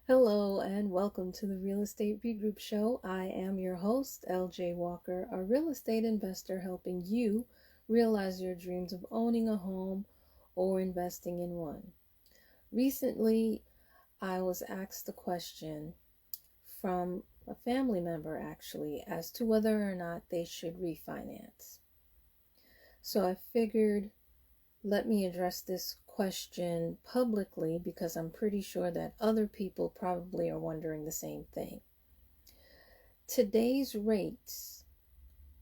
Hello and welcome to the Real Estate Regroup Show. I am your host, LJ Walker, a real estate investor helping you realize your dreams of owning a home or investing in one. Recently, I was asked a question from a family member actually as to whether or not they should refinance. So I figured, let me address this question publicly because I'm pretty sure that other people probably are wondering the same thing. Today's rates,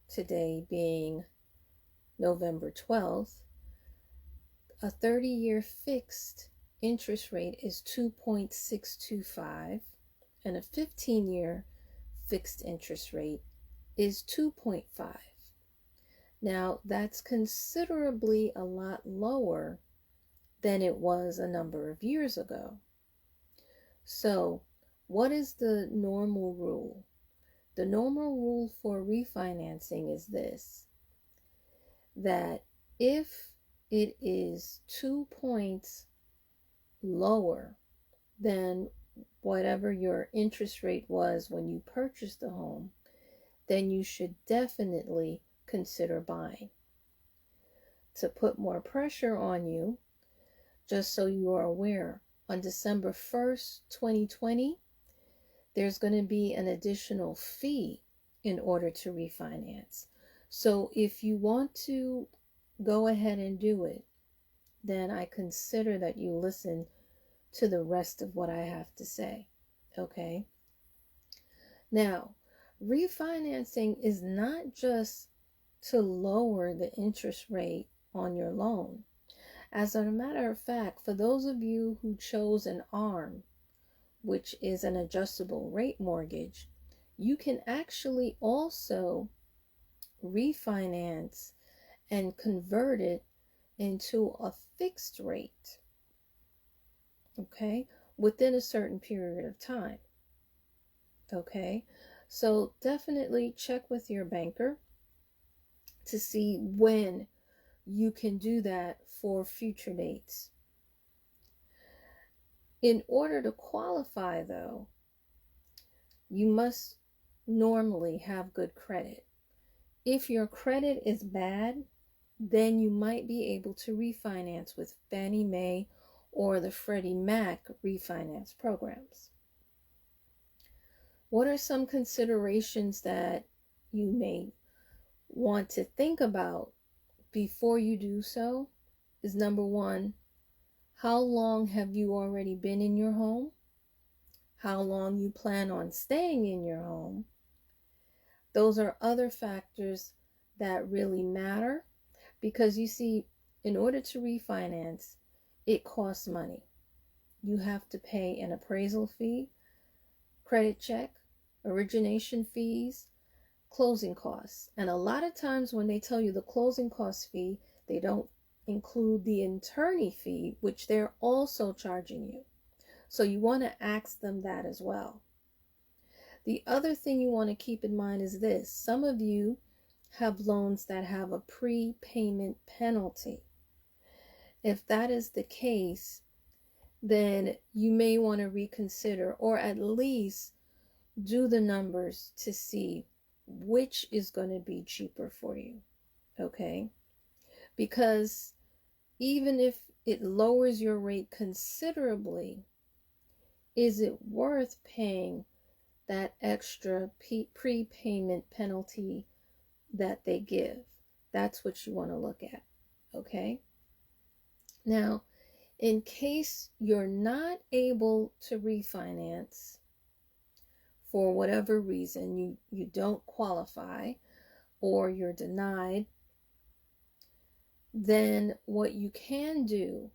today being November 12th, a 30-year fixed interest rate is 2.625 and a 15-year fixed interest rate is 2.5. Now, that's considerably a lot lower than it was a number of years ago. So, what is the normal rule? The normal rule for refinancing is this, that if it is 2 points lower than whatever your interest rate was when you purchased the home, then you should definitely consider buying. To put more pressure on you, just so you are aware, on December 1st, 2020, there's going to be an additional fee in order to refinance. So if you want to go ahead and do it, then I consider that you listen to the rest of what I have to say. Okay? Now, refinancing is not just to lower the interest rate on your loan. As a matter of fact, for those of you who chose an ARM, which is an adjustable rate mortgage, you can actually also refinance and convert it into a fixed rate, okay, within a certain period of time. Okay, so definitely check with your banker to see when you can do that for future dates. In order to qualify, though, you must normally have good credit. If your credit is bad, then you might be able to refinance with Fannie Mae or the Freddie Mac refinance programs. What are some considerations that you may want to think about before you do so? Is number one, how long have you already been in your home? How long you plan on staying in your home? Those are other factors that really matter because you see, in order to refinance, it costs money. You have to pay an appraisal fee, credit check, origination fees, closing costs. And a lot of times when they tell you the closing cost fee, they don't include the attorney fee, which they're also charging you. So you want to ask them that as well. The other thing you want to keep in mind is this. Some of you have loans that have a prepayment penalty. If that is the case, then you may want to reconsider or at least do the numbers to see which is going to be cheaper for you. Okay? Because even if it lowers your rate considerably, is it worth paying that extra prepayment penalty that they give? That's what you want to look at. Okay? Now, in case you're not able to refinance for whatever reason, you don't qualify or you're denied, then what you can do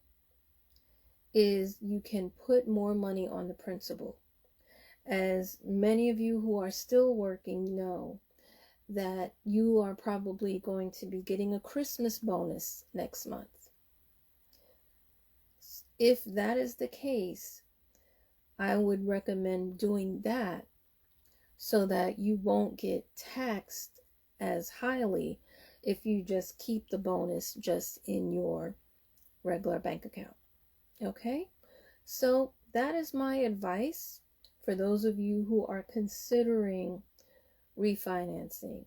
is you can put more money on the principal. As many of you who are still working know that you are probably going to be getting a Christmas bonus next month. If that is the case, I would recommend doing that so that you won't get taxed as highly if you just keep the bonus just in your regular bank account. Okay? So that is my advice for those of you who are considering refinancing.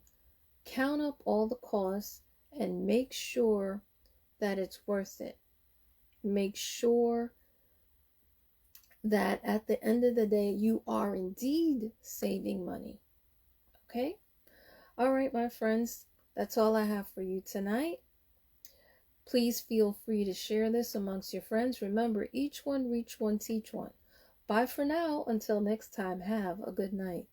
Count up all the costs and make sure that it's worth it. Make sure that at the end of the day, you are indeed saving money. Okay? All right, my friends, that's all I have for you tonight. Please feel free to share this amongst your friends. Remember, each one, reach one, teach one. Bye for now. Until next time, have a good night.